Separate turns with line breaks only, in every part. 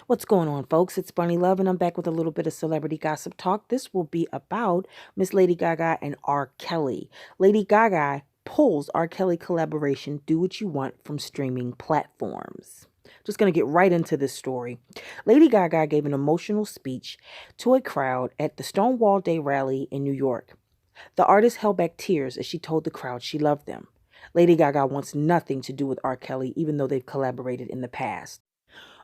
What's going on, folks? It's Bunny Love, and I'm back with a little bit of celebrity gossip talk. This will be about Miss Lady Gaga and R. Kelly. Lady Gaga pulls R. Kelly collaboration Do What You Want from streaming platforms. Just going to get right into this story. Lady Gaga gave an emotional speech to a crowd at the Stonewall Day rally in New York. The artist held back tears as she told the crowd she loved them. Lady Gaga wants nothing to do with R. Kelly, even though they've collaborated in the past.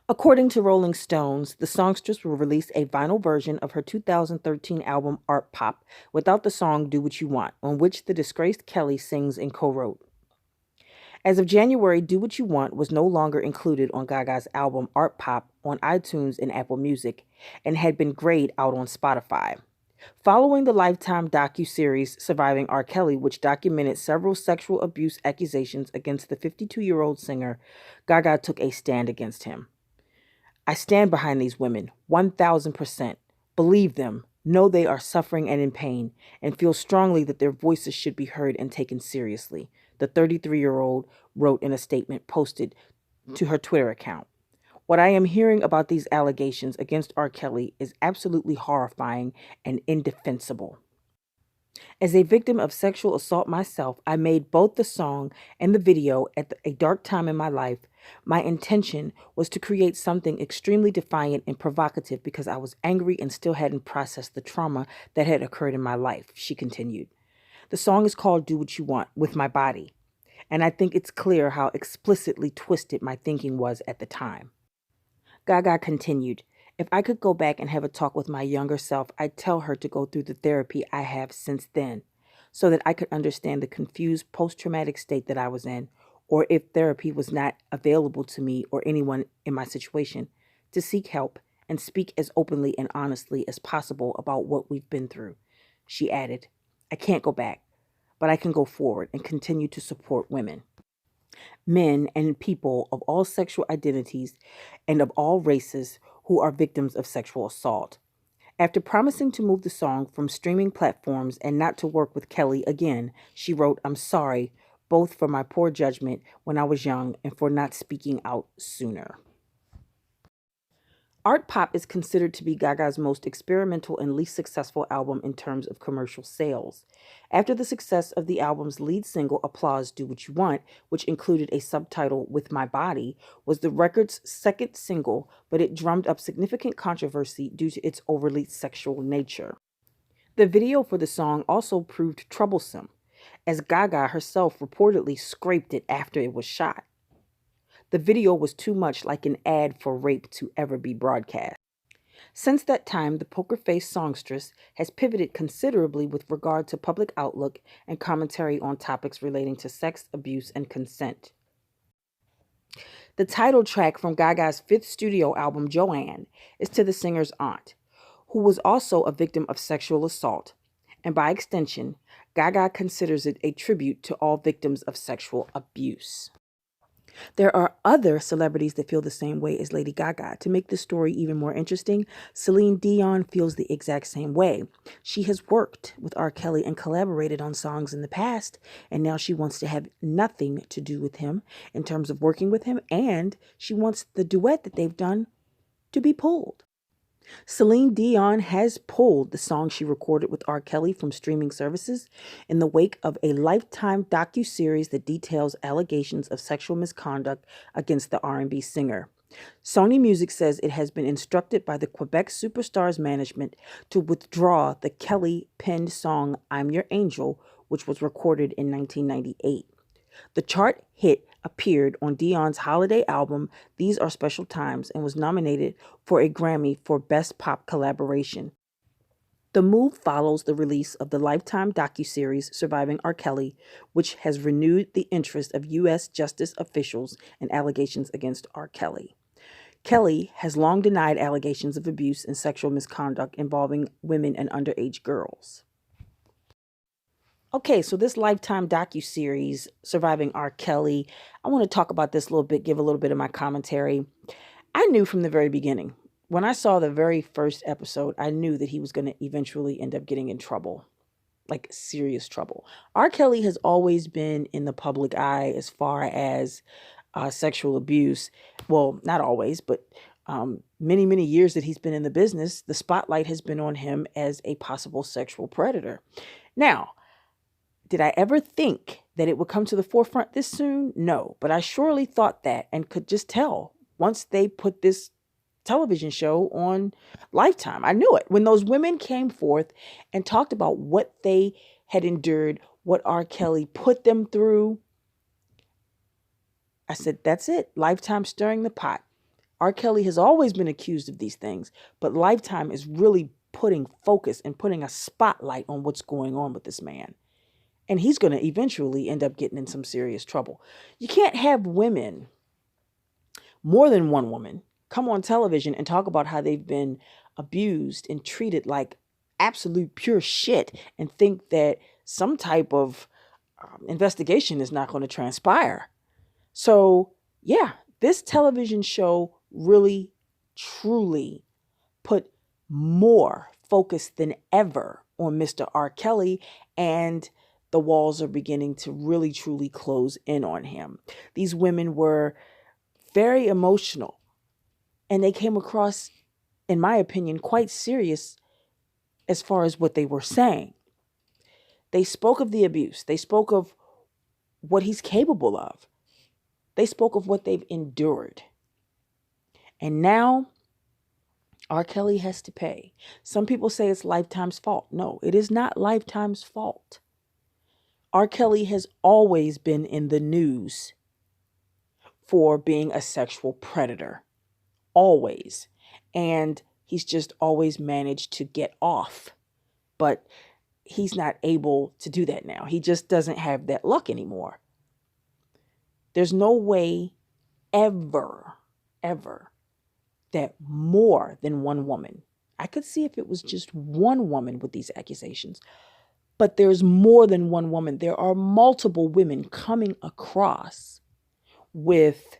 According to Rolling Stones, the songstress will release a vinyl version of her 2013 album Art Pop without the song Do What You Want, on which the disgraced Kelly sings and co wrote. As of January, Do What You Want was no longer included on Gaga's album Art Pop on iTunes and Apple Music and had been grayed out on Spotify. Following the Lifetime docu-series Surviving R. Kelly, which documented several sexual abuse accusations against the 52-year-old singer, Gaga took a stand against him. I stand behind these women 1000%. Believe them, know they are suffering and in pain, and feel strongly that their voices should be heard and taken seriously, the 33-year-old wrote in a statement posted to her Twitter account. What I am hearing about these allegations against R. Kelly is absolutely horrifying and indefensible. As a victim of sexual assault myself, I made both the song and the video at a dark time in my life. My intention was to create something extremely defiant and provocative because I was angry and still hadn't processed the trauma that had occurred in my life, she continued. The song is called Do What You Want with my body, and I think it's clear how explicitly twisted my thinking was at the time. Gaga continued, if I could go back and have a talk with my younger self, I'd tell her to go through the therapy I have since then so that I could understand the confused post traumatic state that I was in, or if therapy was not available to me or anyone in my situation, to seek help and speak as openly and honestly as possible about what we've been through. She added, I can't go back, but I can go forward and continue to support women, men, and people of all sexual identities and of all races who are victims of sexual assault. After promising to move the song from streaming platforms and not to work with Kelly again, she wrote, I'm sorry, both for my poor judgment when I was young and for not speaking out sooner. Art Pop is considered to be Gaga's most experimental and least successful album in terms of commercial sales. After the success of the album's lead single, Applause Do What You Want, which included a subtitle With My Body, was the record's second single, but it drummed up significant controversy due to its overly sexual nature. The video for the song also proved troublesome, as Gaga herself reportedly scraped it after it was shot. The video was too much like an ad for rape to ever be broadcast. Since that time, the poker faced songstress has pivoted considerably with regard to public outlook and commentary on topics relating to sex, abuse, and consent. The title track from Gaga's fifth studio album, Joanne, is to the singer's aunt, who was also a victim of sexual assault, and by extension, Gaga considers it a tribute to all victims of sexual abuse. There are other celebrities that feel the same way as Lady Gaga. To make the story even more interesting, Celine Dion feels the exact same way. She has worked with R. Kelly and collaborated on songs in the past, and now she wants to have nothing to do with him in terms of working with him, and she wants the duet that they've done to be pulled. Celine Dion has pulled the song she recorded with R. Kelly from streaming services in the wake of a Lifetime docu-series that details allegations of sexual misconduct against the R&B singer. Sony Music says it has been instructed by the Quebec Superstars management to withdraw the Kelly-penned song I'm Your Angel, which was recorded in 1998. The chart hit appeared on Dion's holiday album, These Are Special Times, and was nominated for a Grammy for Best Pop Collaboration. The move follows the release of the Lifetime docuseries Surviving R. Kelly, which has renewed the interest of U.S. justice officials in allegations against R. Kelly. Kelly has long denied allegations of abuse and sexual misconduct involving women and underage girls. Okay, so this Lifetime docu-series, Surviving R. Kelly, I want to talk about this a little bit, give a little bit of my commentary. I knew from the very beginning, when I saw the very first episode, I knew that he was going to eventually end up getting in trouble, like serious trouble. R. Kelly has always been in the public eye as far as sexual abuse. Well, not always, but many, many years that he's been in the business, the spotlight has been on him as a possible sexual predator. Now, did I ever think that it would come to the forefront this soon? No, but I surely thought that and could just tell once they put this television show on Lifetime. I knew it. When those women came forth and talked about what they had endured, what R. Kelly put them through, I said, that's it. Lifetime stirring the pot. R. Kelly has always been accused of these things, but Lifetime is really putting focus and putting a spotlight on what's going on with this man. And he's going to eventually end up getting in some serious trouble. You can't have women, more than one woman, come on television and talk about how they've been abused and treated like absolute pure shit and think that some type of investigation is not going to transpire. So, yeah, this television show really, truly put more focus than ever on Mr. R. Kelly, and the walls are beginning to really, truly close in on him. These women were very emotional, and they came across, in my opinion, quite serious as far as what they were saying. They spoke of the abuse. They spoke of what he's capable of. They spoke of what they've endured. And now R. Kelly has to pay. Some people say it's Lifetime's fault. No, it is not Lifetime's fault. R. Kelly has always been in the news for being a sexual predator. Always. And he's just always managed to get off. But he's not able to do that now. He just doesn't have that luck anymore. There's no way ever that more than one woman, I could see if it was just one woman with these accusations, but there's more than one woman. There are multiple women coming across with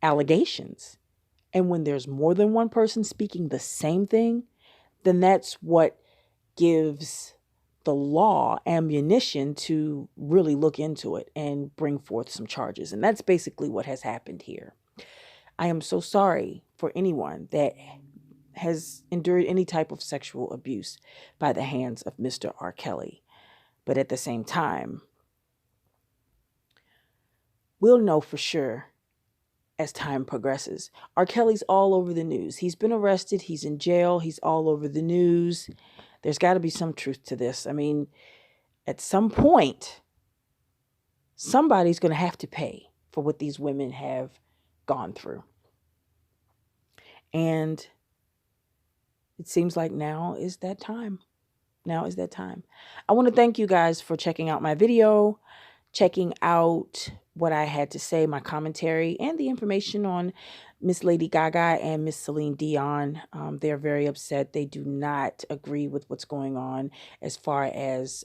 allegations. And when there's more than one person speaking the same thing, then that's what gives the law ammunition to really look into it and bring forth some charges. And that's basically what has happened here. I am so sorry for anyone that has endured any type of sexual abuse by the hands of Mr. R. Kelly. But at the same time, we'll know for sure as time progresses. R. Kelly's all over the news. He's been arrested. He's in jail. He's all over the news. There's got to be some truth to this. I mean, at some point, somebody's going to have to pay for what these women have gone through. And it seems like now is that time. Now is that time. I want to thank you guys for checking out my video, checking out what I had to say, my commentary, and the information on Miss Lady Gaga and Miss Celine Dion. They're very upset. They do not agree with what's going on as far as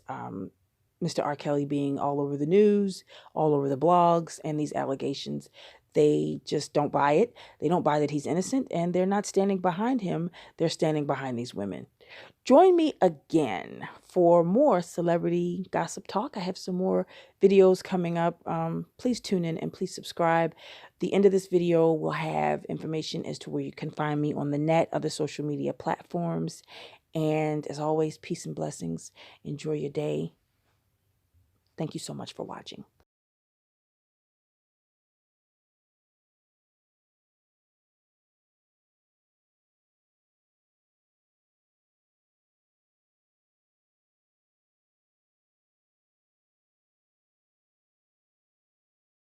Mr. R. Kelly being all over the news, all over the blogs, and these allegations. They just don't buy it. They don't buy that he's innocent, and they're not standing behind him. They're standing behind these women. Join me again for more celebrity gossip talk. I have some more videos coming up. Please tune in and please subscribe. The end of this video will have information as to where you can find me on the net, other social media platforms. And as always, peace and blessings. Enjoy your day. Thank you so much for watching.